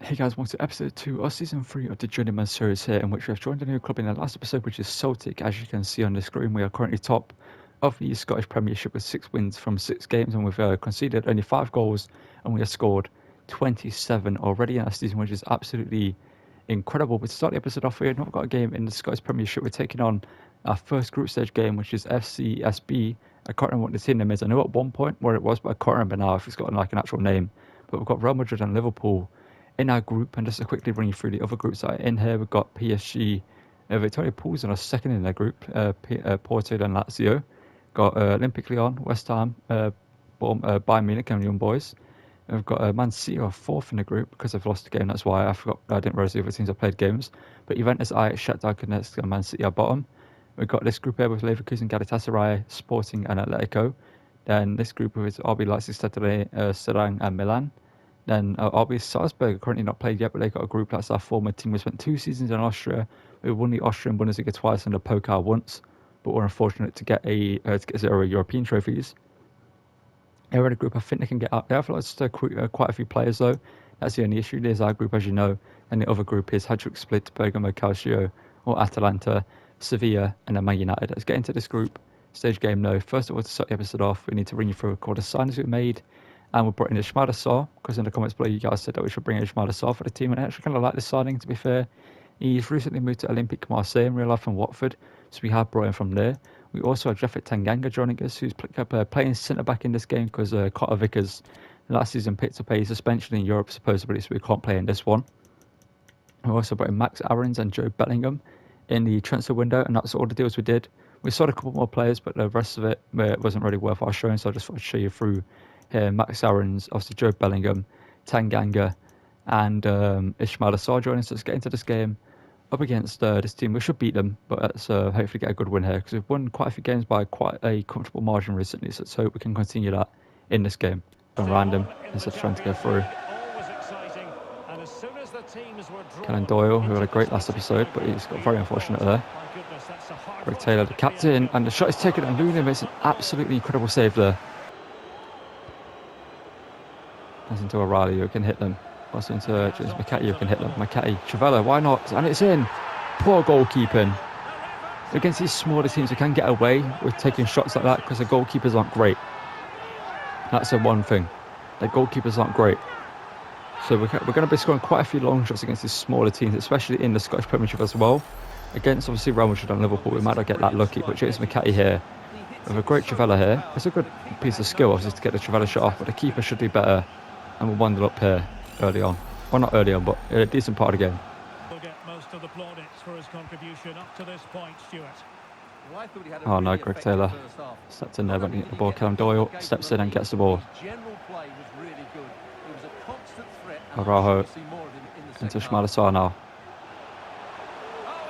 Hey guys, welcome to episode 2 of season 3 of the Journeyman series here, in which we have joined a new club in the last episode, which is Celtic. As you can see on the screen, we are currently top of the Scottish Premiership with 6 wins from 6 games, and we've conceded only 5 goals, and we have scored 27 already in our season, which is absolutely incredible. But to start the episode off, we have not got a game in the Scottish Premiership. We're taking on our first group stage game, which is FCSB. I can't remember what the team name is. I know at one point where it was, but I can't remember now if it's got like an actual name. But we've got Real Madrid and Liverpool in our group, and just to quickly run you through the other groups that are in here, we've got PSG, Victoria Pools in our second in their group, Porto and Lazio, got Olympic Lyon, West Ham, Bayern Munich and Young Boys. And we've got Man City are fourth in the group because they've lost a game. That's why I didn't realise the other teams have played games. But Juventus, Ajax, Shakhtar Donetsk and Man City are bottom. We've got this group here with Leverkusen, Galatasaray, Sporting and Atletico. Then this group with RB Leipzig, Serang and Milan. Then RB Salzburg are currently not played yet, but they got a group. That's our former team. We spent 2 seasons in Austria. We won the Austrian Bundesliga twice and the Pokal once, but we're unfortunate to get 0 European trophies. They're in a group. I think they can get out there. I feel like it's quite a few players though. That's the only issue. There's our group, as you know, and the other group is Hajduk Split, Bergamo Calcio, or Atalanta, Sevilla, and then Man United. Let's get into this group stage game now. First of all, to start the episode off, we need to run you through a couple of signings we made. And we brought in Ismaila Sarr, because in the comments below you guys said that we should bring in Ismaila Sarr for the team, and I actually kind of like this signing, to be fair. He's recently moved to Olympique Marseille in real life from Watford, so we have brought him from there. We also have Jeffrey Tanganga joining us, who's playing centre-back in this game because Cotter Vickers last season picked up a suspension in Europe, supposedly, so we can't play in this one. We also brought in Max Aarons and Jobe Bellingham in the transfer window, and that's all the deals we did. We sold a couple more players, but the rest of it wasn't really worth our showing, so I just thought I'd show you through here. Max Aarons, obviously Jobe Bellingham, Tanganga, and Ismaila Sarr joining us. Let's get into this game up against this team. We should beat them, but let's hopefully get a good win here, because we've won quite a few games by quite a comfortable margin recently, so let's hope we can continue that in this game. Going random instead of trying to go through. Cannon Doyle, who had a great last episode, but he's got very unfortunate there. Greg Taylor, the captain, and the shot is taken, and Luna makes an absolutely incredible save there. That's into O'Reilly, who can hit them. That's into James McCarthy, who can hit them. McCarthy, Trivella, why not? And it's in. Poor goalkeeping. Against these smaller teams, we can get away with taking shots like that because the goalkeepers aren't great. That's the one thing. The goalkeepers aren't great. So we're going to be scoring quite a few long shots against these smaller teams, especially in the Scottish Premiership as well. Against, obviously, Real Madrid and Liverpool, we might not get that lucky, but James McCarthy here, with a great Trivella here. It's a good piece of skill, obviously, to get the Trivella shot off, but the keeper should do better. And we'll wind it up here early on. Well, not early on, but a decent part of the game. We'll get most of the plaudits for his contribution up to this point, Stuart. Oh no, Greg Taylor stepped in there, but the ball. Callum Doyle steps in and gets the ball. Araujo into Ismaila Sarr now.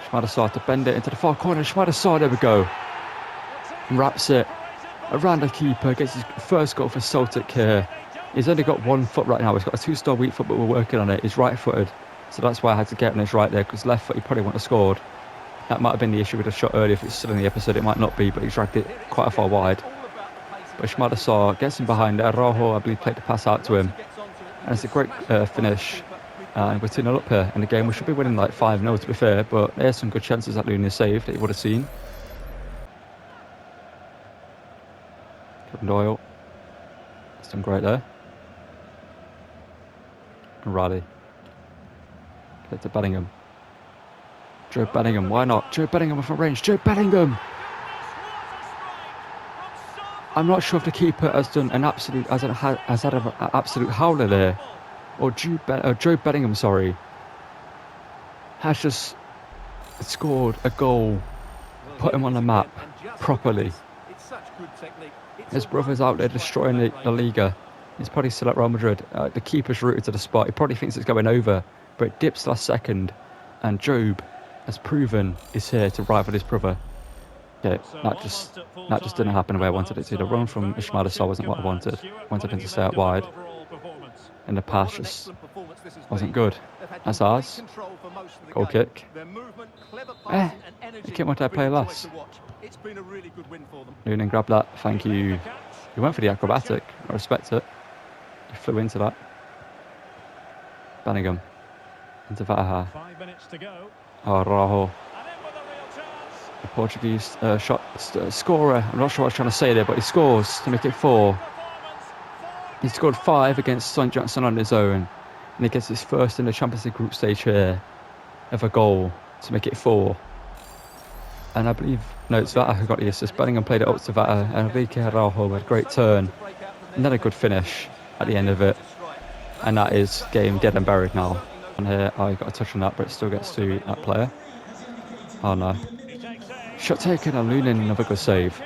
Ismaila Sarr to bend it into the far corner. Ismaila Sarr, there we go. Wraps it around the keeper, gets his first goal for Celtic here. He's only got 1 foot right now. He's got a 2-star weak foot, but we're working on it. He's right-footed, so that's why I had to get on his right there, because left foot he probably wouldn't have scored. That might have been the issue with the shot earlier. If it's still in the episode, it might not be, but he dragged it quite a far wide. But Ismaila Sarr gets him behind there. Araujo, I believe, played the pass out to him. And it's a great finish. And we're 2-0 up here in the game. We should be winning like 5-0 to be fair, but there's some good chances that Luna saved that you would have seen. Kevin Doyle. That's done great there. And Riley. Get to Bellingham. Jobe Bellingham, why not? Jobe Bellingham off range. Jobe Bellingham! I'm not sure if the keeper has done an absolute, has had an absolute howler there, or Jobe Bellingham, sorry, has just scored a goal, put him on the map properly. His brother's out there destroying the Liga. He's probably still at Real Madrid. The keeper's rooted to the spot. He probably thinks it's going over, but it dips last second, and Jobe has proven is here to rival his brother. Okay, that just didn't happen the way I wanted it to. The run from Ismaila Sarr wasn't what I wanted. I wanted him to stay out wide. And the pass just wasn't good. That's ours. Goal kick. He came on to play last. Noonan grabbed that. Thank you. He went for the acrobatic. I respect it. He flew into that. Bellingham. Into Vaha. 5 minutes to go. Oh, Raho. And in with a real chance. The Portuguese scorer. I'm not sure what I was trying to say there, but he scores to make it 4. He scored 5 against St Johnstone on his own, and he gets his first in the Champions League group stage here of a goal to make it 4. And I believe, no, it's Vata who got the assist. Bellingham played it up to Vata, and Enrique Araujo had a great turn, and then a good finish at the end of it. And that is game dead and buried now. And here, I got a touch on that, but it still gets to that player. Oh no. Shot taken, and Lunin, another good save.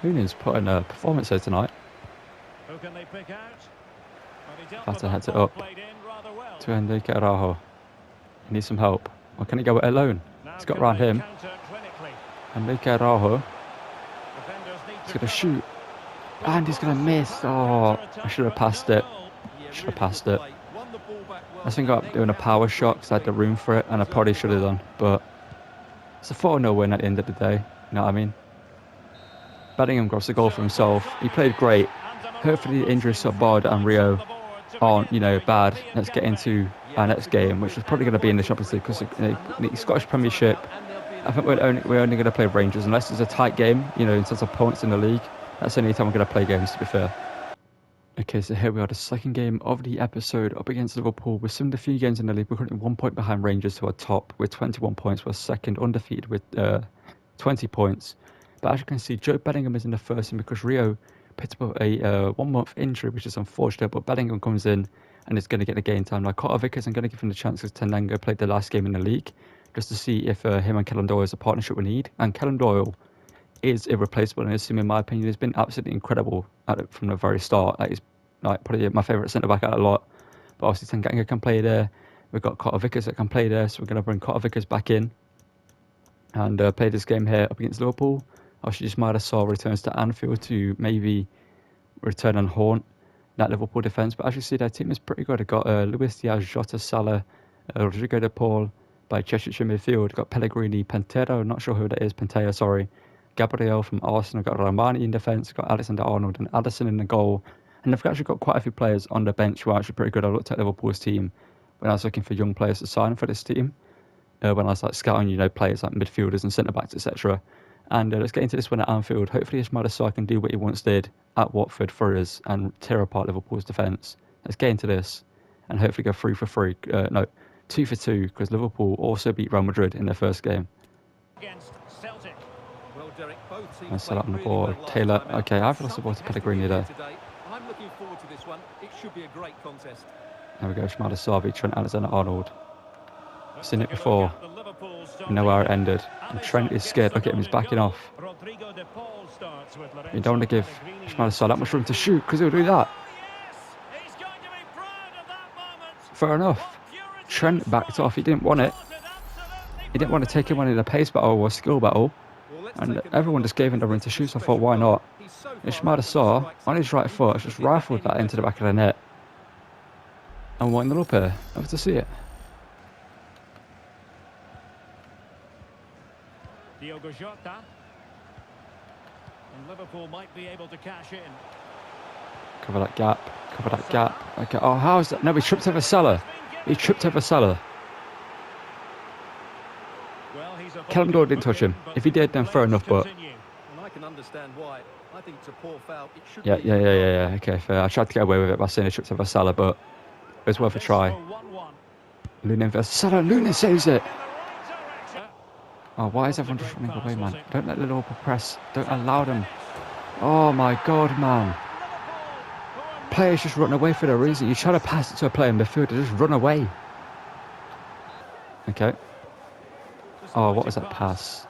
Lunin's put in a performance here tonight. Who can they pick out? Vata heads it up to Enrique Araujo. He needs some help. Or can he go it alone? He's got round him. Enrique Araujo. He's going to shoot. And he's going to miss. Oh, I should have passed it. Should have passed it. I think I'm doing a power shot because I had the room for it, and I probably should have done. But it's a 4-0 win at the end of the day. You know what I mean? Bellingham grabs the goal for himself. He played great. Hopefully the injuries to Bard and Rio aren't, bad. Let's get into our next game, which is probably going to be in the Champions League, because the Scottish Premiership, I think we're only going to play Rangers unless it's a tight game, in terms of points in the league. That's the only time we're going to play games, to be fair. Okay, so here we are, the second game of the episode, up against Liverpool. We're similar to a few games in the league. We're currently 1 point behind Rangers, who are top with 21 points. We're second, undefeated with 20 points. But as you can see, Jobe Bellingham is in the first team because Rio picked up a 1 month injury, which is unfortunate. But Bellingham comes in and is going to get the game time. Now, Carter Vickers, I'm going to give him the chance because Tenenga played the last game in the league, just to see if him and Kellen Doyle is a partnership we need. And Kellen Doyle is irreplaceable in his team, in my opinion. He's been absolutely incredible at it from the very start. He's probably my favourite centre-back out a lot. But obviously Tenenga can play there. We've got Carter Vickers that can play there, so we're going to bring Carter Vickers back in and play this game here up against Liverpool. Obviously, Ismaila Sarr returns to Anfield to maybe return and haunt that Liverpool defence. But as you see, their team is pretty good. They've got Luis Diaz, Jota, Salah, Rodrigo de Paul by Cheshire in midfield. Got Pellegrini, Pantera, not sure who that is, Pantera, sorry. Gabriel from Arsenal. Got Romani in defence. Got Alexander-Arnold and Addison in the goal. And they've actually got quite a few players on the bench who are actually pretty good. I looked at Liverpool's team when I was looking for young players to sign for this team. When I was scouting, players like midfielders and centre-backs, etc. And let's get into this one at Anfield. Hopefully Ismaila Sarr can do what he once did at Watford for us and tear apart Liverpool's defence. Let's get into this and hopefully go 3 for 3. 2 for 2, because Liverpool also beat Real Madrid in their first game. Let's set up on the board. Taylor. Okay, I've lost the ball to Pellegrini there. I'm looking forward to this one. It should be a great contest. There we go. Ismaila Sarr, Trent Alexander-Arnold. Seen it before. You know where it ended. And Trent is scared. Look at him, he's backing off. You don't want to give Ismaila Sarr that much room to shoot, because he'll do that. Fair enough. Trent backed off. He didn't want it. He didn't want to take him on in a pace battle or a skill battle. And everyone just gave him the room to shoot, so I thought, why not? Ismaila Sarr, on his right foot, just rifled that into the back of the net. And winding it up here. Love to see it. Diogo Jota. And Liverpool might be able to cash in. Cover that gap. Cover that gap. Okay. Oh, how is that? No, he tripped over Salah. He tripped over Salah. Kellen Doyle didn't touch him. If he did, then fair enough, but... I can understand why. I think it's a poor foul. It should Yeah. Okay, fair. I tried to get away with it by saying he tripped over Salah, but it was worth a try. Lunin versus Salah. Lunin saves it. Oh, why is everyone just running away, man? Don't let Liverpool press. Don't allow them. Oh, my God, man. Players just run away for no reason. You try to pass it to a player in midfield, they just run away. Okay. Oh, what was that pass?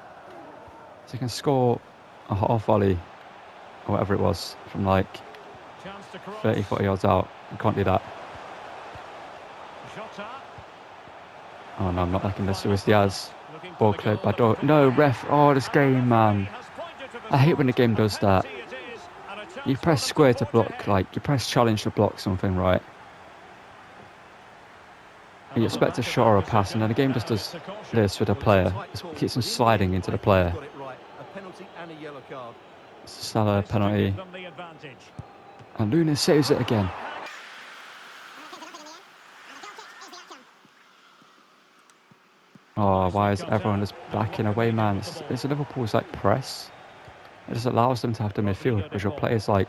So you can score a half volley, or whatever it was, from 30, 40 yards out. You can't do that. Oh, no, I'm not liking this. Luis Diaz. Ball cleared by Doyle. No, ref. Oh, this game, man. I hate when the game does that. You press square to block, you press challenge to block something, right? And you expect a shot or a pass, and then the game just does this with a player. It keeps them sliding into the player. Salah penalty. And Lunin saves it again. Oh, why is everyone just backing away, man? It's Liverpool's like press. It just allows them to have the midfield because your players like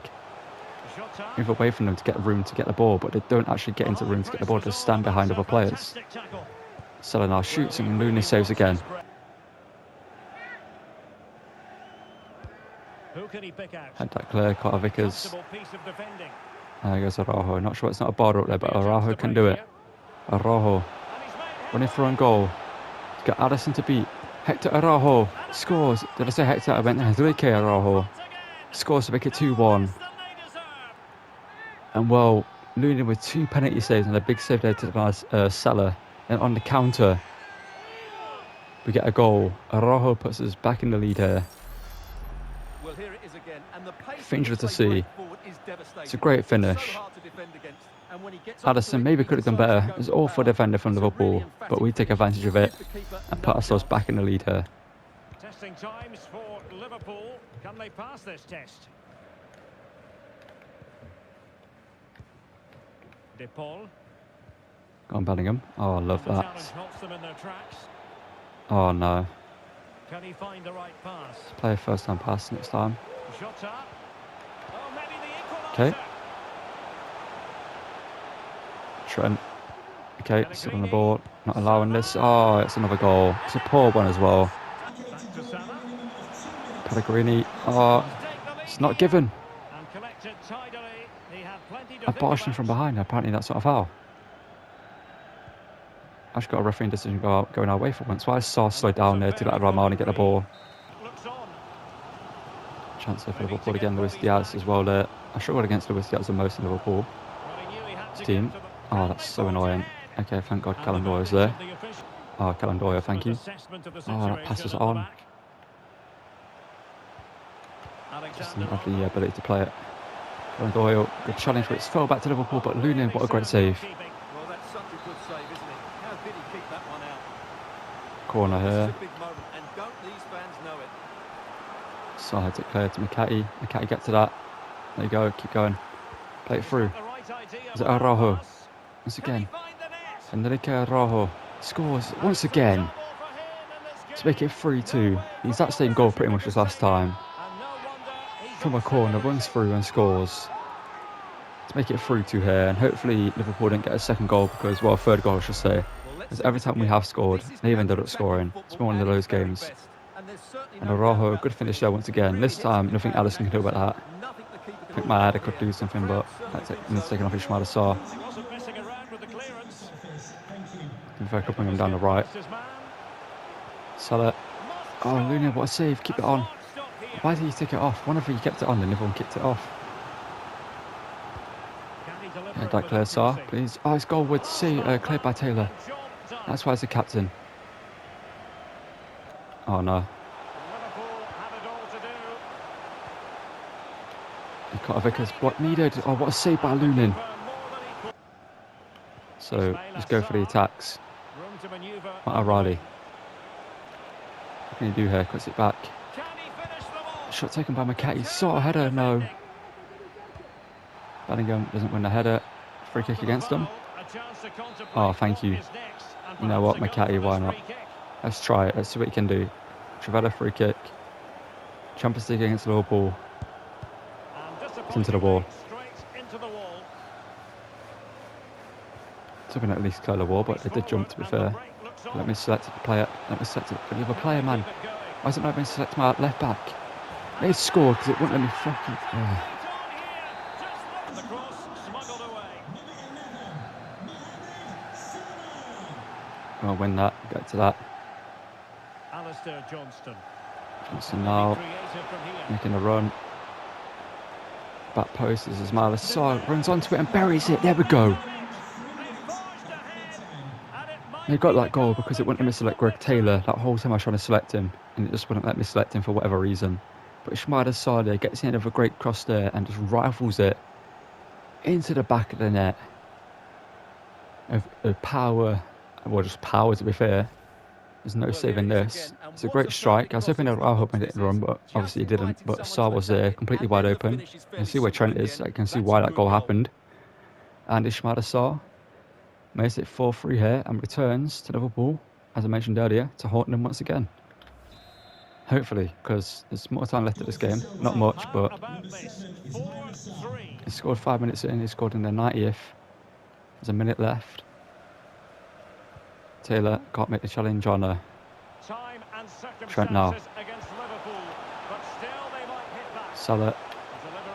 move away from them to get room to get the ball, but they don't actually get into room to get the ball. Just stand behind other players. Selenar shoots and Looney saves again. Had that clear, Carter Vickers. There goes Araujo. Not sure it's not a bar up there, but Araujo can do it. Araujo running for on goal. He's got Addison to beat. Hector Araujo scores. Did I say Hector? I meant Enrique Araujo. Scores to make it 2-1. And well, Looney with 2 penalty saves and a big save there to Salah. And on the counter, we get a goal. Araujo puts us back in the lead here. Well, here it is again, and the pace Dangerous to see. It's a great finish. Addison maybe could have done better. It was an awful defender from Liverpool, but we take advantage of it and put ourselves back in the lead here. Testing times for Liverpool. Can they pass this test? De Paul. Go on, Bellingham. Oh, I love that. Halts them in their tracks. Oh, no. Can he find the right pass? Play a first-time pass next time. Jota. Oh, maybe the Okay. equaliser. Trent. Okay, still on the ball. Not allowing this. Oh, it's another goal. It's a poor one as well. Back to Salah. Pellegrini. Oh, it's not given. And collected tidily. He had plenty to A think Barton about. from behind. Apparently that's not a foul. I've got a refereeing decision going our way for once. Why is Saw slow down there to let Rahman get the ball? Looks on. Chance there for Liverpool again. Luis Diaz as well there. I struggled against Luis Diaz the most in Liverpool Well, he knew he had to team. get to the- Oh, that's so annoying. Okay, thank God Callum Doyle's there. Oh, Callum Doyle, thank you. Oh, that passes it on. Just didn't have the ability to play it. Callum Doyle, good challenge, but it's fell back to Liverpool. But Lunin, what a great save. Well, that's such a good save, isn't it? How did he keep that one out? Corner This is here. a big moment, and don't these fans know it? So I declare to McCarthy. McCarthy, get to that. There you go, keep going. Play it through. Is it Araujo? Once again. Enrique Araujo scores once again to make it 3-2. He's that same goal pretty much as last time. From a corner, runs through and scores to make it 3-2 here. And hopefully Liverpool didn't get a second goal because, well, a third goal I should say. Because every time we have scored, they've ended up scoring. It's been one of those games. And Araujo, good finish there once again. This time, nothing Alisson can do about that. I think my header could do something, but it's taken off Ismaila Sarr. Wasn't messing around with the clearance. If I could bring him down the right. Salah. Oh, Luna, what a save. Keep it on. Why did he take it off? One of you kept it on and everyone kicked it off. Yeah, that clear, Sarr, please. Oh, it's goal would see cleared by Taylor. That's why he's the captain. Oh, no. Carter Vickers block needed. Oh, what a save by Lunin. So, just go for the attacks. Matt O'Reilly. What can he do here? Cuts it back. Shot taken by McCarthy. Sort of header, no. Bellingham doesn't win the header. Free kick against them. Oh, thank you. You know what, McCarthy, why not? Let's try it. Let's see what he can do. Trivella free kick. Champions League against Liverpool. It's into the wall. Took him at least clear the wall, but they did jump, to be fair. Let me select the player. Let me select it. The other player, man. Why is it not being select my left back? They scored because it wouldn't let me fucking. I'll win that. Get to that. Johnson now making a run. Back post is Ismaila Sarr, runs onto it and buries it. There we go. They got that goal because it wouldn't let me select Greg Taylor. That whole time I was trying to select him, and it just wouldn't let me select him for whatever reason. But Ismaila Sarr there gets the end of a great cross there and just rifles it into the back of the net. Of power, well, just power to be fair. There's no saving this. It's a great strike. I was hoping Araujo made it run, but obviously he didn't. But Sarr was there, completely wide open. You can see where Trent is. I can see why that goal happened. And Ismaila Sarr makes it 4-3 here and returns to Liverpool as I mentioned earlier, to haunt them once again. Hopefully, because there's more time left of this game. Not much, How but about this? 4-3. he scored 5 minutes in. He scored in the 90th. There's a minute left. Taylor can't make the challenge on Time and Trent now. circumstances against Liverpool, but still they might hit back. Salah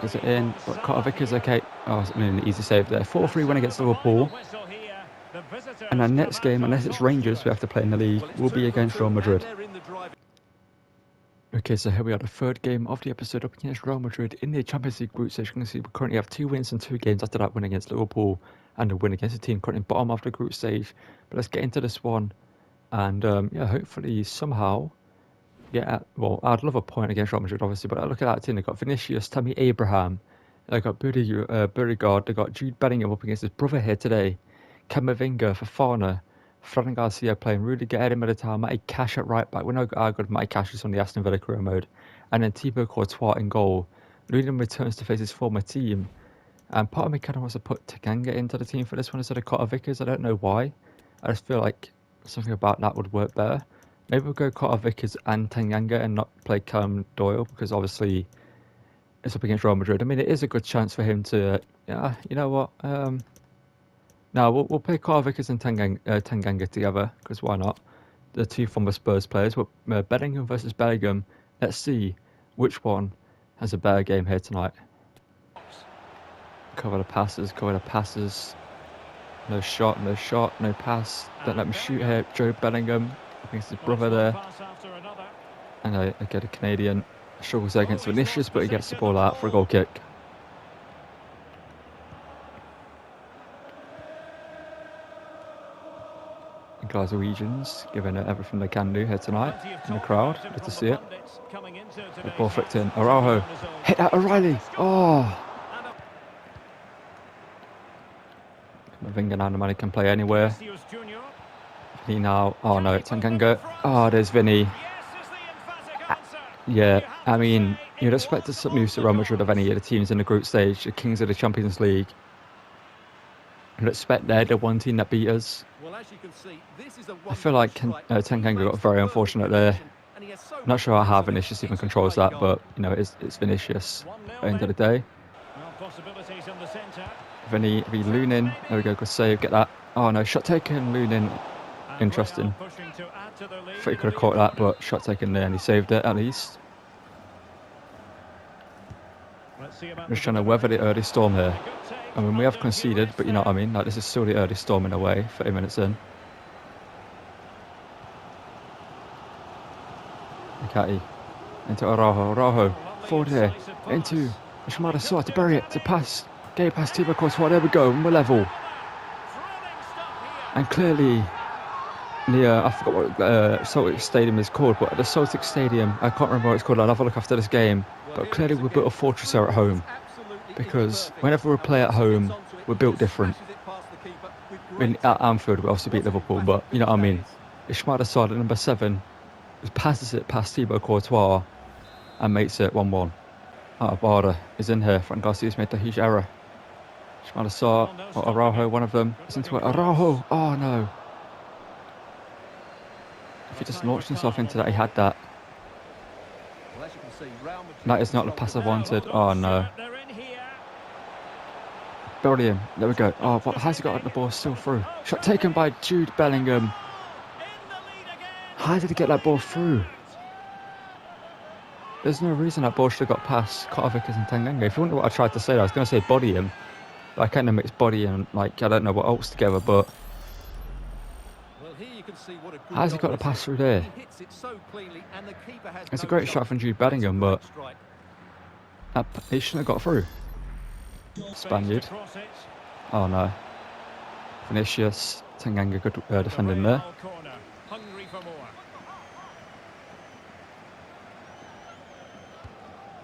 The is it delivery in? from But Carter Salah Vickers here. okay. Oh, I mean, an easy save there. 4-3 win against And so the Liverpool. final whistle here. The visitors And our come next out game, on unless it's top, Rangers we Stuart. have to play in the league, Well, it's will be 2 for against 2, Real and Madrid. they're in the driving. Okay, so here we are, the third game of the episode up against Real Madrid in the Champions League group stage. You can see we currently have 2 wins and 2 games after that win against Liverpool and a win against the team currently bottom of the group stage. But let's get into this one and yeah, hopefully somehow well, I'd love a point against Real Madrid obviously, but look at that team. They've got Vinicius, Tammy Abraham, they've got Beauregard, they've got Jude Bellingham up against his brother here today, Camavinga, Fofana, Fran Garcia playing Rudiger, Eddie Militao, Matty Cash at right back. We know how good Matty Cash is on the Aston Villa career mode. And then Thibaut Courtois in goal. Lunin returns to face his former team. And part of me kind of wants to put Tanganga into the team for this one instead of Carter Vickers. I don't know why. I just feel like something about that would work better. Maybe we'll go Carter Vickers and Tanganga and not play Callum Doyle because obviously it's up against Real Madrid. I mean, it is a good chance for him to, yeah, you know what? No, we'll play Carter Vickers and Tanganga together because why not? The 2 former Spurs players. Bellingham versus Bellingham. Let's see which one has a better game here tonight. Cover the passes. No shot, no pass. Don't let him shoot here. Jobe Bellingham against his brother there. And again, a Canadian struggles there against Vinicius, but he gets the ball out for a goal kick. Glaswegians giving it everything they can do here tonight in the crowd. Good to see it. The ball flicked in. Araujo. Hit that O'Reilly. Oh. Camavinga now, the man can play anywhere. Vinny now. Oh no, Tanganga. Oh, there's Vinny. Yeah, I mean, you'd expect some news to Real Madrid of any of the teams in the group stage, the kings of the Champions League. You'd expect they're the one team that beat us. Well, as you can see, this is a I feel like Tanganga got very unfortunate there. Not sure how Vinicius even controls that, but you know, it's Vinicius at the end of the day. Vinny Lunin. There we go, good save, get that. Oh no, shot taken, Lunin. Interesting. Thought he could have caught that, but shot taken there and he saved it at least. Just trying to weather the early storm here. I mean, we have conceded, but you know what I mean? Like, this is still the early storm in a way, 30 minutes in. Mikati into Araujo, forward here, into Shimada Soa to bury it, to pass, get it past Thibaut Courtois, there we go, and we're level. And clearly, I forgot what Celtic Stadium is called, but at the Celtic Stadium, I can't remember what it's called, I'll have a look after this game, but clearly we built a fortress here at home, because whenever we play at home, we're built different. I mean, at Anfield we also beat Liverpool, but you know what I mean. Ishmael Assad at number 7 passes it past Thibaut Courtois and makes it 1-1. Barda is in here. Fran Garcia's made the huge error. Ishmael Assad or Araujo, one of them is into it. Araujo! Oh no! If he just launched himself into that, he had that. That is not the pass I wanted. Oh no. Bellingham, there we go. Oh, but how's he got the ball still through? Shot taken by Jude Bellingham. How did he get that ball through? There's no reason that ball should have got past Carter Vickers and Tanganga. If you wonder what I tried to say, I was going to say body him. But I kind of mixed body and, like, I don't know what else together, but... How's he got the pass through there? It's a great shot from Jude Bellingham, but... he shouldn't have got through. Spaniard. Oh no. Vinicius. Tanganga good defending there.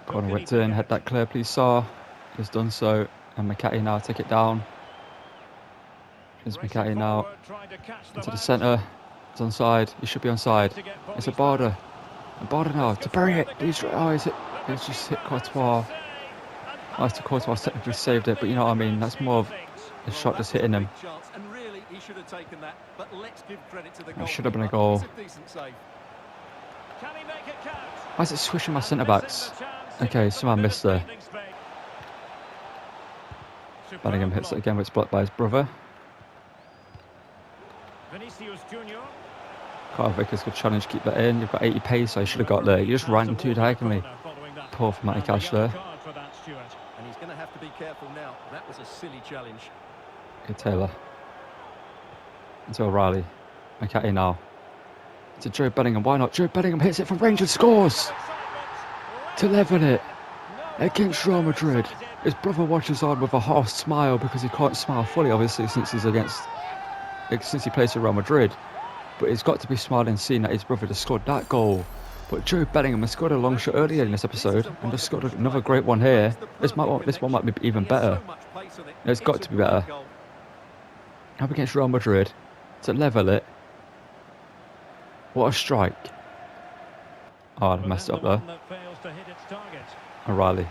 Corner whipped in. Had that clear, please, Saar. Has done so. And McCarthy now take it down. Here's McCarthy now. Into the centre. It's onside. He should be onside. It's a Barda. And Barda now to bury it. He's just hit Courtois. Courtois technically saved it, but you know what I mean. That's more of The shot just hitting him. And really, he should have taken that. But let's give credit to the That should have been a goalkeeper. goal. It's a decent save. Can he make it count? Why is it swishing my And centre missing backs? the chance to Okay, give them somehow a bit missed of there. breathing space. Superb Bellingham hits it block. again, but it's blocked by his brother. Vinicius Junior. Carter Vickers could challenge, keep that in. You've got 80 pace, so you should have got there. You just ran too diagonally. Poor for Matty Cash there. And he's going to have to be careful now. That was a silly challenge. Okay, Taylor. Into O'Reilly. McCarthy now. To Jobe Bellingham. Why not? Jobe Bellingham hits it from range and scores! To level it against Real Madrid. His brother watches on with a half smile because he can't smile fully, obviously, since he plays for Real Madrid. But he's got to be smiling seeing that his brother just scored that goal. But Jobe Bellingham has scored a long shot earlier in this episode and just scored another great one here. This one might be even better. It's got to be better. Up against Real Madrid to level it. What a strike. Oh, I messed up there. O'Reilly.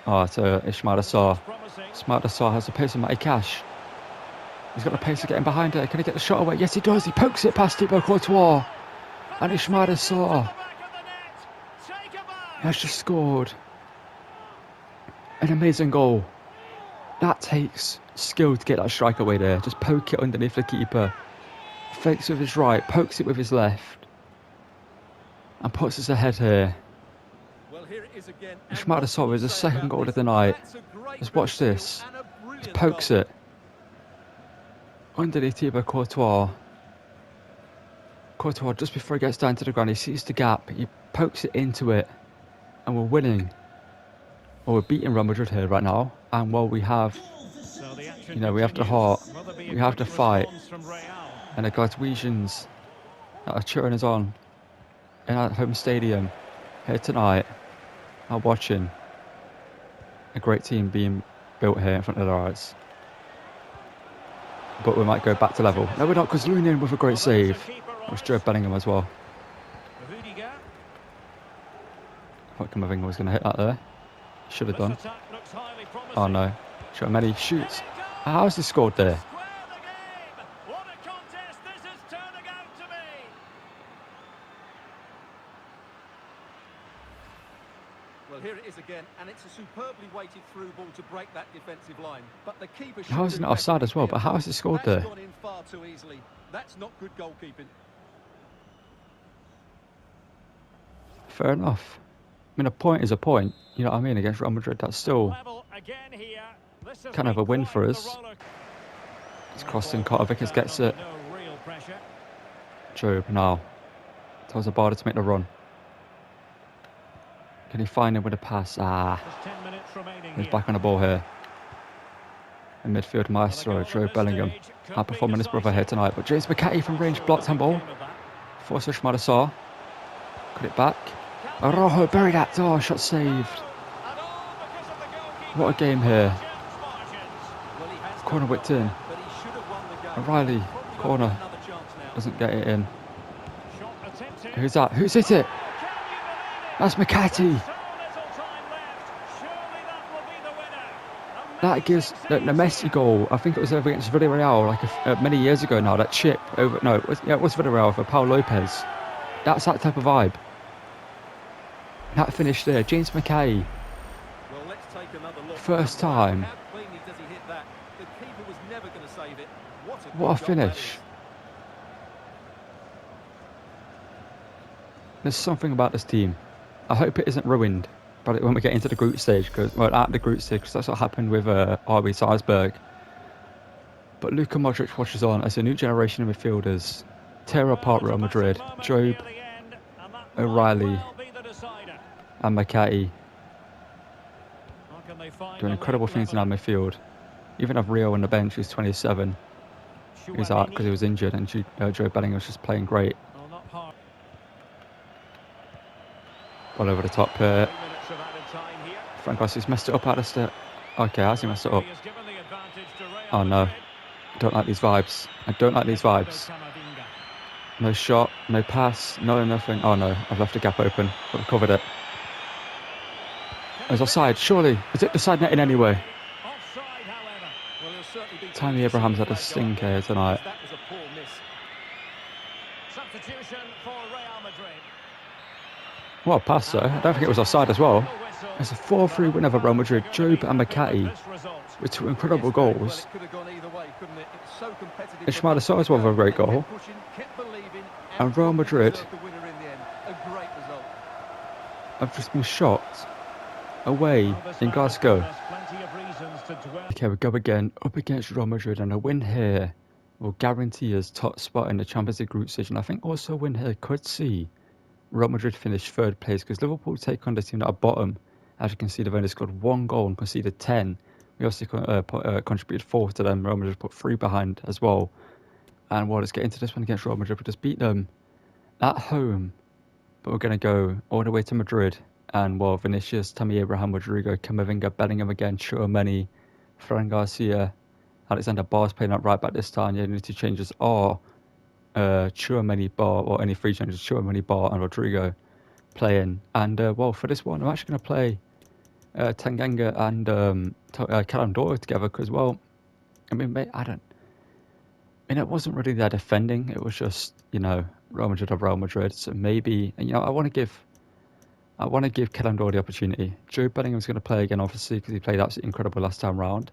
Oh, to Ismail Assar. Ismail Assar has the pace of Matty Cash. He's got the pace to get in behind it. Can he get the shot away? Yes, he does. He pokes it past Thibaut Courtois. And Ismail Assar has just scored an amazing goal. That takes skill to get that strike away there. Just poke it underneath the keeper. Fakes with his right, pokes it with his left. And puts us ahead here. Ismail Assar is the second goal of the night. Just watch this. Just pokes it underneath Thibaut Courtois. Courtois, just before he gets down to the ground, he sees the gap, he pokes it into it, and we're winning. Well, we're beating Real Madrid here right now, and while we have, we have the heart, we have the fight, and the Glaswegians that are cheering us on in our home stadium here tonight are watching a great team being built here in front of their eyes. But we might go back to level. No, we're not, because Lunin with a great save. It was Jobe Bellingham as well. I thought Camavinga was going to hit that there. Should have done. Oh no. Many shoots. How has he scored there? Well, here it is again, and it's a superbly weighted through ball to break that defensive line. But the keeper How is it not offside as well? But how has he scored there? That's gone in far too easily. That's not good goalkeeping. Fair enough. I mean, a point is a point. You know what I mean? Against Real Madrid, that's still kind of a win for us. It's crossing. Carter Vickers gets it. Jobe now tells Abada to make the run. Can he find him with a pass? He's back on the ball here. In midfield, maestro Jobe Bellingham outperforming his brother here tonight. But James McCarthy from range blocked handball. Force Ismail Assar. Got it back. Araujo buried that. Oh, shot saved. What a game here. Corner whipped in. O'Reilly, corner. Doesn't get it in. Who's that? Who's hit it? That's McCarthy. That gives the Messi goal. I think it was over against Villarreal like many years ago now. That chip over. No, it was Villarreal for Paul Lopez. That's that type of vibe. That finish there, James McCarthy. First time. What a finish. There's something about this team. I hope it isn't ruined but when we get into the group stage, because at the group stage, because that's what happened with RB Salzburg. But Luka Modric watches on as a new generation of midfielders tear apart Real Madrid. Jobe, O'Reilly, and McCarthy doing incredible things in our midfield. Even have Rio on the bench, who's 27. He's out because he was injured, and Jobe Bellingham was just playing great. All over the top here. Frank Rossi's messed it up out of step. Okay, how's he messed it up? Oh no. I don't like these vibes. I don't like these vibes. No shot, no pass, no nothing. Oh no, I've left the gap open. But I've covered it. It was offside, surely. Is it the side net in any way? Well, he'll Tammy Abraham's had a stinker here tonight. That was a poor miss. Substitution for Real Madrid. What a pass, though. I don't think it was offside as well. It's a 4-3 win over Real Madrid. Jobe and McCarthy with 2 incredible goals. Well, it could have gone either way, couldn't it? It was so competitive. Ismail Assar as well with a great goal. Kept pushing, kept believing, And Real Madrid deserved the winner in the end. A great result. have just been shocked away in Glasgow. Okay, we go again up against Real Madrid, and a win here will guarantee us top spot in the Champions League group stage. And I think also a win here could see Real Madrid finish 3rd place, because Liverpool take on the team that are bottom. As you can see, they've only scored 1 goal and conceded 10. We also contributed 4 to them. Real Madrid put 3 behind as well. And we'll just get into this one against Real Madrid. We just beat them at home, but we're going to go all the way to Madrid. And well, Vinicius, Tammy Abraham, Rodrigo, Camavinga, Bellingham again, Chouameni, Fran Garcia, Alexander Barr's playing at right back this time. Yeah, need to changes are Chouameni, Bar, or any free changes, Chouameni, Bar and Rodrigo playing. And well, for this one, I'm actually going to play Tanganga and Callum Dore together, because, well, I mean, it wasn't really their defending. It was just, you know, Real Madrid of Real Madrid. So maybe, you know, I want to give Callum Dore the opportunity. Jude Bellingham's going to play again, obviously, because he played absolutely incredible last time round.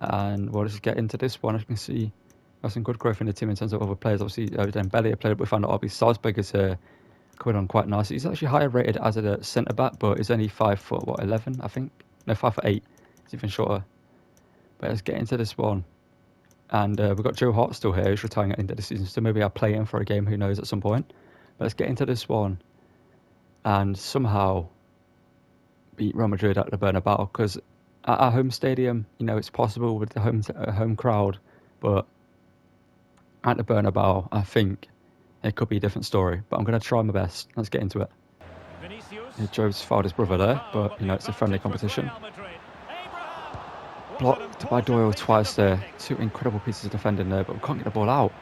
And we'll just get into this one. As you can see, there's some good growth in the team in terms of other players. Obviously, Dembele played, but we found out RB Salzburg is coming on quite nicely. He's actually higher rated as a centre back, but he's only 5'11", I think. No, 5'8". He's even shorter. But let's get into this one. And we've got Joe Hart still here. He's retiring at the end of the season, so maybe I'll play him for a game. Who knows at some point. But let's get into this one and somehow beat Real Madrid at the Bernabeu, because at our home stadium, you know, it's possible with the home crowd, but at the Bernabeu, I think it could be a different story. But I'm going to try my best. Let's get into it. Yeah, Joe's fouled his brother there, but, you know, it's a friendly competition. Blocked by Doyle twice there. 2 incredible pieces of defending there, but we can't get the ball out.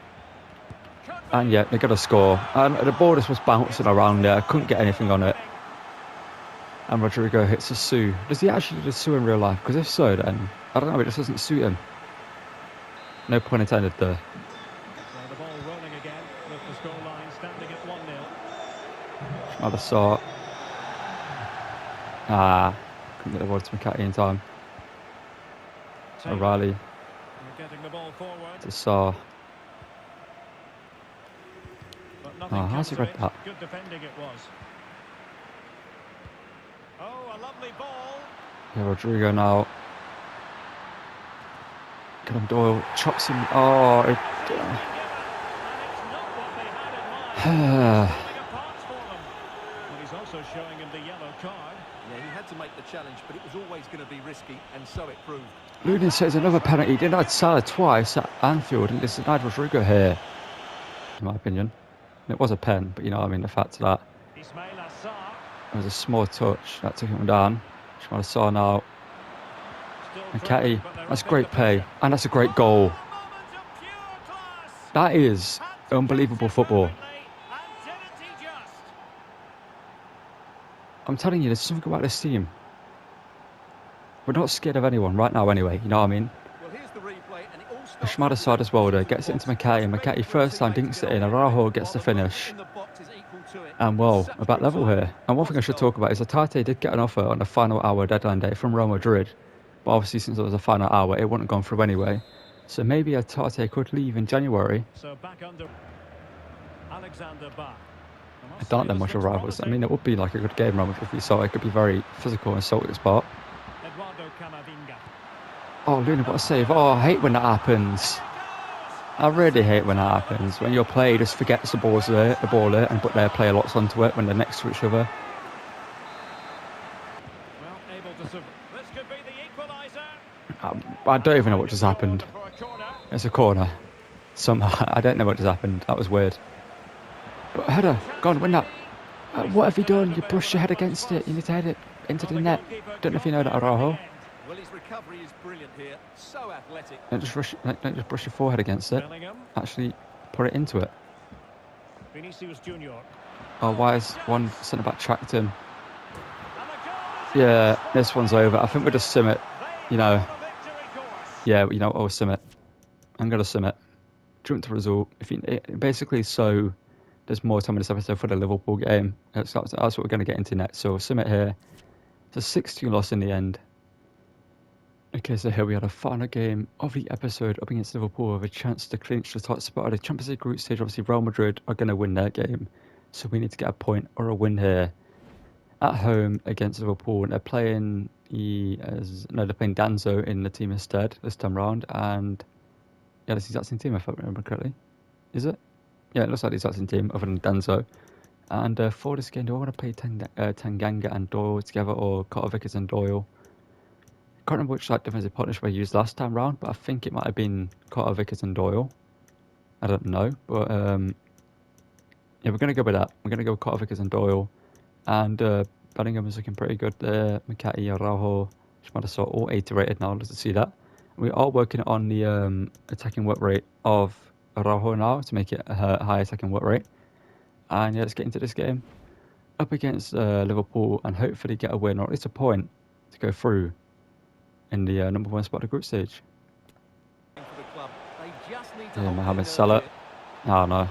And yeah, they got a score. And the ball just was bouncing around there. I couldn't get anything on it. And Rodrigo hits a Sue. Does he actually do the Sue in real life? Because if so, then I don't know. It just doesn't suit him. No pun intended there. So the ball rolling again with the scoreline standing at 1-0. Another shot. Couldn't get the ball to McCarthy in time. O'Reilly. Getting the ball forward. To Saar. But nothing how's he read that? Good defending it was. Oh, a lovely ball. Yeah, Rodrigo now. Callum Doyle chops him. Oh, it, He's also showing him the yellow card. Yeah, he had to make the challenge, but it was always going to be risky, and so it proved. Lunin says another penalty. He denied Salah twice at Anfield, and this denied Rodrigo here, in my opinion. And it was a pen, but you know what I mean, the fact of that. It was a small touch that took him down. Ismail Assar now. McCarthy, that's great play, and that's a great goal. That is unbelievable football. I'm telling you, there's something about this team. We're not scared of anyone right now anyway, you know what I mean? Well, here's the replay, and it all starts Ishmael Assar as well there, gets it into McCarthy. McCarthy first time dinks it in, Araujo gets the finish. in the box is equal to it. And well, about level here. And one thing I should talk about is that Tate did get an offer on the final hour deadline day from Real Madrid. But obviously since it was a final hour, it wouldn't have gone through anyway. So maybe Tate could leave in January. So back under Alexander Bach. I don't know much of rivals. I mean, it would be like a good game, Real Madrid, if you saw it. It could be very physical and Celtic's part. Oh, Luna, what a save. Oh, I hate when that happens. I really hate when that happens. When your player just forgets the ball there, and but their player locks onto it when they're next to each other. Well, able to this could be the equaliser. I don't even know what just happened. It's a corner. Somehow, I don't know what just happened. That was weird. But header, go on, win that. What have you done? You brushed your head against it. You need to head it into the net. Don't know if you know that, Araujo. Well, his recovery is brilliant here. So athletic. Don't just brush your forehead against it. Bellingham. Actually, put it into it. Vinicius Junior. Oh, why is one centre back tracked him? Yeah, this one's over. I think we'll just sim it. You know. Yeah, you know what, we'll sim it. I'm going to submit. Jump to result. Basically, so there's more time in this episode for the Liverpool game. That's what we're going to get into next. So submit here. It's a 6-2 loss in the end. Okay, so here we had a final game of the episode up against Liverpool with a chance to clinch the top spot of the Champions League group stage. Obviously, Real Madrid are going to win their game, so we need to get a point or a win here at home against Liverpool. And they're playing they're playing Danzo in the team instead this time round. And yeah, that's the exact same team if I remember correctly. Is it? Yeah, it looks like the exact same team other than Danzo. And for this game, do I want to play Tanganga and Doyle together or Carter Vickers and Doyle? I can't remember which defensive partnership I used last time round, but I think it might have been Carter Vickers and Doyle. I don't know, but yeah, we're going to go with that. We're going to go with Carter Vickers and Doyle. And Bellingham is looking pretty good there. McCarthy, Araujo, Schmadasor, all 80 rated now. Let's see that. We are working on the attacking work rate of Araujo now to make it a high attacking work rate. And yeah, let's get into this game up against Liverpool and hopefully get a win or at least a point to go through in the number 1 spot of the group stage. Yeah, Mohamed Salah. Oh no.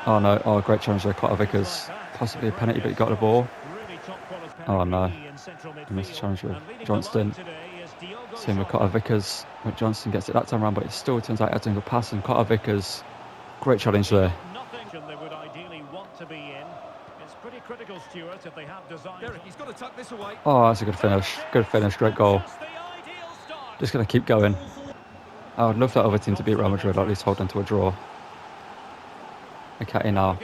Oh no. Oh, great challenge there, Carter Vickers. Possibly a penalty, but he got the ball. Oh no. He missed the challenge with Johnston. Same with Carter Vickers. But Johnston gets it that time around, but it still turns out he has to go pass. And Carter Vickers, great challenge there. They would ideally want to be in. It's pretty critical, Stuart, if they have design. He's got to tuck this away. Oh, that's a good finish. Good finish, great goal. Just going to keep going. I would love that other team to beat Real Madrid, or at least hold on to a draw. Okay, now.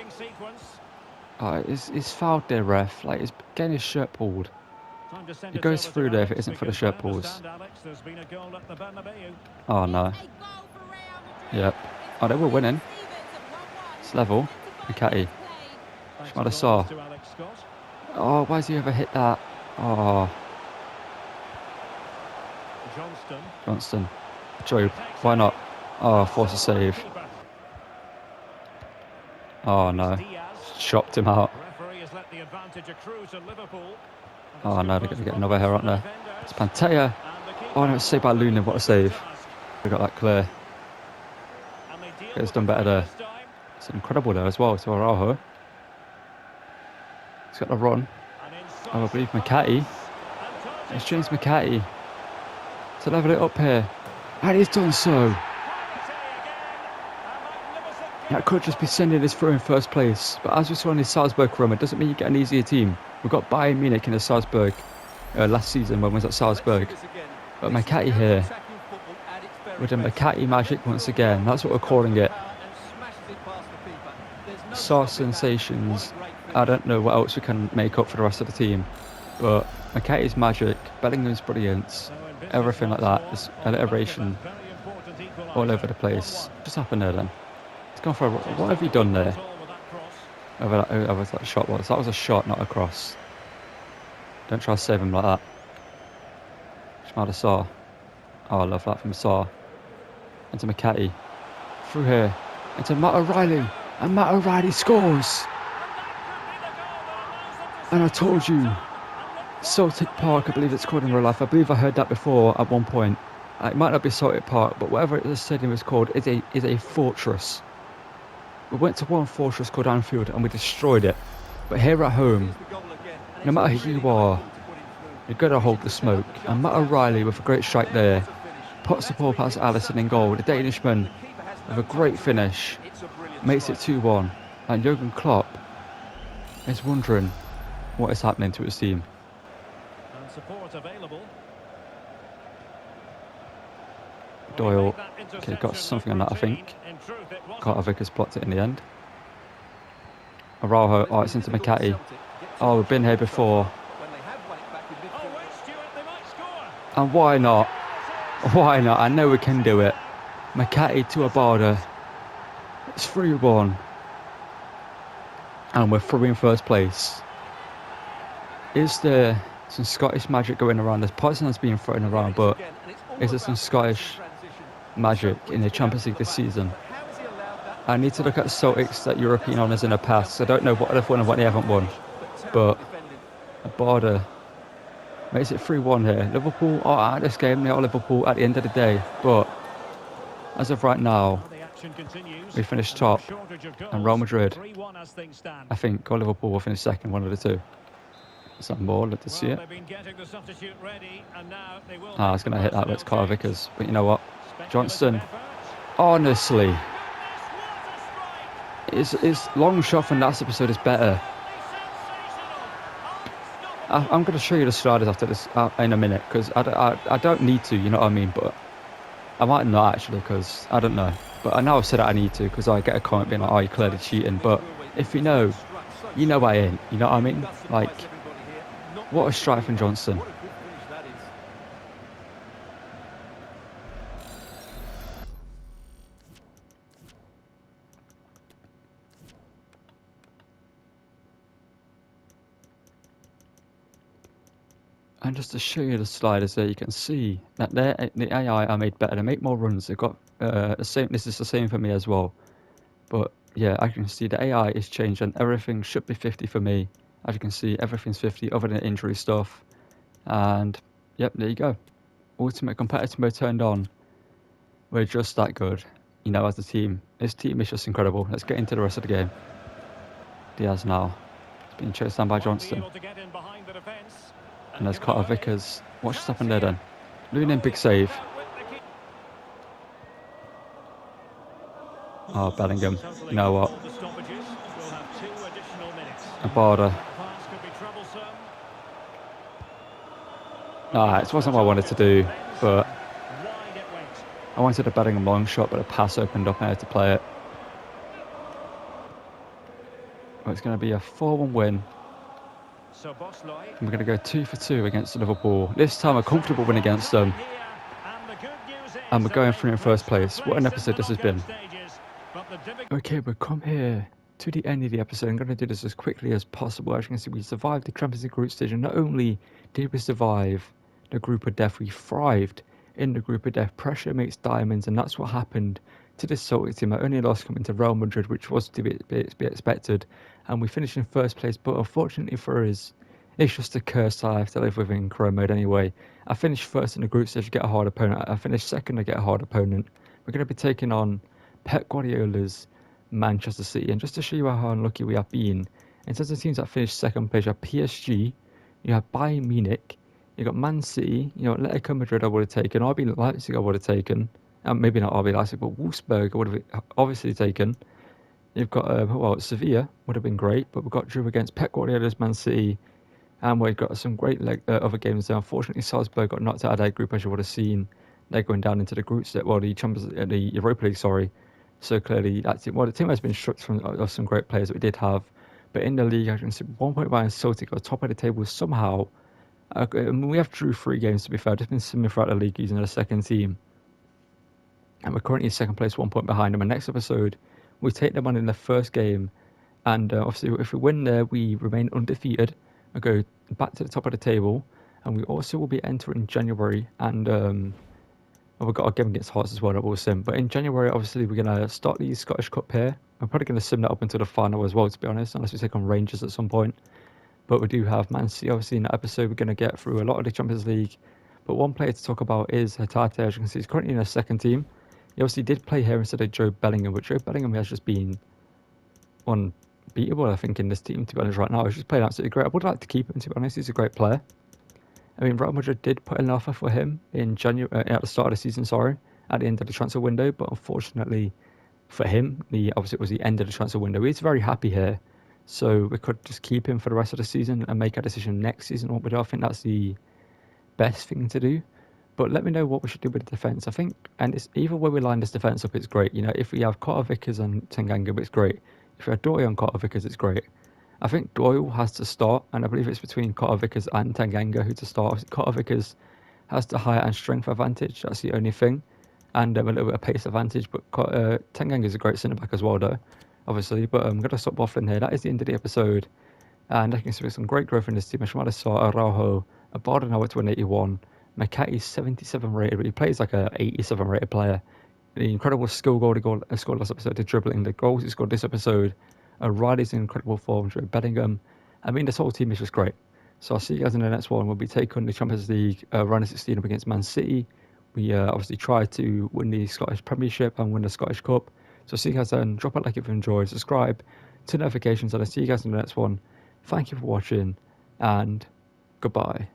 Oh, he's fouled there, ref. Like, he's getting his shirt pulled. He goes through there if it isn't for the shirt pulls. Oh, no. Yep. Oh, they were winning. It's level. McCarthy. Schmadasor. Oh, why has he ever hit that? Oh. Johnston. Jobe. Why not? Oh, force a save. Oh, no. Chopped him out. Oh, no, they're going to get another here, aren't they? It's Pantea. Oh, no, it's saved by Lunin. What a save. They got that clear. It's done better there. It's incredible there as well to Araujo. He's got the run. Oh, I believe McCarthy. It's James McCarthy to level it up here. And he's done so. That could just be sending us through in first place. But as we saw in the Salzburg run, it doesn't mean you get an easier team. We've got Bayern Munich in the Salzburg last season when we was at Salzburg. But McCarthy here. With the McCarthy magic once again. That's what we're calling it. Sauce sensations. I don't know what else we can make up for the rest of the team. But McCarthy's magic, Bellingham's brilliance, everything like that. Just alliteration all over the place. What's happened there then? It's gone for a... What have you done there? Whoever that shot was. That was a shot, not a cross. Don't try to save him like that. Schmadasor. Oh, I love that from Saar. Into McCarthy. Through here. Into Matt O'Reilly. And Matt O'Reilly scores! And I told you. Celtic Park, I believe it's called in real life. I believe I heard that before at one point. It might not be Celtic Park, but whatever the stadium is called is a fortress. We went to one fortress called Anfield and we destroyed it. But here at home, no matter who you are, you've got to hold the smoke. And Matt O'Reilly with a great strike there. Puts the ball past Alisson in goal. The Danishman with a great finish. Makes it 2-1. And Jurgen Klopp is wondering what is happening to his team. Doyle, okay, got something on that, I think. Carter Vickers blocked it in the end. Araujo, oh, it's into McCarthy. Oh, we've been here before. And why not? Why not? I know we can do it. McCarthy to Abada. It's 3-1. And we're through in first place. Is there some Scottish magic going around? There's Potsdam's being thrown around, but is there some Scottish magic in the Champions League this season? I need to look at the Celtics that European honours in the past. I don't know what they've won and what they haven't won. But Abada makes it 3-1 here. Liverpool are at this game. They are Liverpool at the end of the day. But As of right now, Well, the action continues. we finished And no top, shortage of and Real goals. Madrid, 3-1 as things stand. I think, or Liverpool will finish second, one of the two. Some more, let's see Well, it. they've been getting the substitute ready, and now they will I make was the going to hit that, but personnel it's Carter change. Vickers. But you know what? Speculative Johnston, effort. honestly, Goodness, what a strike! his long shot from last episode is better. I'm going to show you the sliders after this in a minute, because I don't need to, you know what I mean? But I might not actually, because I don't know. But I know I've said that I need to, because I get a comment being like, oh, you're clearly cheating. But if you know I ain't. You know what I mean? Like, what a strike from Johnston. What a good finish that is. And just to show you the sliders there, you can see that the AI are made better. They make more runs. They've got the same. This is the same for me as well. But yeah, I can see the AI is changed and everything should be 50 for me. As you can see, everything's 50 other than injury stuff. And yep, there you go. Ultimate competitive mode turned on. We're just that good, you know, as a team. This team is just incredible. Let's get into the rest of the game. Diaz now. It's being chased down by Johnston. And there's Carter Vickers. What's just happened there then? Lunin, big save. Oh, Bellingham. You know what? Abada. It wasn't what I wanted to do, but I wanted a Bellingham long shot, but a pass opened up and I had to play it. Well, it's going to be a 4-1 win. And we're going to go 2 for 2 against Liverpool. This time a comfortable win against them. And we're going through in first place. What an episode this has been. Okay, we've come here to the end of the episode. I'm going to do this as quickly as possible. As you can see, we survived the Champions League group stage. And not only did we survive the group of death, we thrived in the group of death. Pressure makes diamonds, and that's what happened to this Celtic team. Our only loss coming to Real Madrid, which was to be expected. And we finished in first place, but unfortunately for us, it's just a curse I have to live with in career mode anyway. I finished first in the group stage, get a hard opponent. I finished second, I get a hard opponent. We're going to be taking on Pep Guardiola's Manchester City. And just to show you how unlucky we have been, in terms of teams that finished second place, you have PSG, you have Bayern Munich, you got Man City, you know, Atletico Madrid I would have taken, RB Leipzig I would have taken, maybe not RB Leipzig, but Wolfsburg I would have obviously taken. You've got, Sevilla would have been great, but we've got drew against Pep Guardiola's Man City, and we've got some great other games there. Unfortunately, Salzburg got knocked out of their group, as you would have seen. They're going down into the group stage, the Europa League, sorry. So clearly, that's it. Well, the team has been struck from some great players that we did have, but in the league, I can see 1 point behind Celtic are top of the table somehow. We have drew 3 games, to be fair. Just been swimming throughout the league using the second team, and we're currently in second place, 1 point behind them. And next episode, we take them on in the first game, and obviously, if we win there, we remain undefeated. We go back to the top of the table, and we also will be entering January, and we've got a game against Hearts as well that we'll sim. But in January, obviously, we're going to start the Scottish Cup here. I'm probably going to sim that up into the final as well, to be honest, unless we take on Rangers at some point. But we do have Man City, obviously, in that episode. We're going to get through a lot of the Champions League. But one player to talk about is Hatate. As you can see, he's currently in a second team. He obviously did play here instead of Jobe Bellingham, but Jobe Bellingham has just been unbeatable, I think, in this team, to be honest, right now. He's just playing absolutely great. I would like to keep him, to be honest. He's a great player. I mean, Real Madrid did put in an offer for him in January, at the start of the season, at the end of the transfer window, but unfortunately for him, obviously it was the end of the transfer window. He's very happy here, so we could just keep him for the rest of the season and make a decision next season what we do. I think that's the best thing to do. But let me know what we should do with the defence. I think, and it's either way we line this defence up, it's great. You know, if we have Carter Vickers and Tanganga, it's great. If we have Doyle and Carter Vickers, it's great. I think Doyle has to start, and I believe it's between Carter Vickers and Tanganga who to start. Carter Vickers has the height and strength advantage. That's the only thing, and a little bit of pace advantage. But Tanganga is a great centre back as well, though, obviously. But I'm going to stop waffling here. That is the end of the episode, and I can see some great growth in this team. Shimada saw Araujo, Abada now at 181, Makati 77 rated, but he plays like a 87 rated player. The incredible skill goal he scored last episode, the dribbling, the goals he scored this episode. Riley's in incredible form, Bellingham. I mean, this whole team is just great. So I'll see you guys in the next one. We'll be taking the Champions League round of 16 up against Man City. we obviously try to win the Scottish Premiership and win the Scottish Cup. So see you guys then. Drop a like if you enjoyed, subscribe, turn notifications on. I'll see you guys in the next one. Thank you for watching, and goodbye.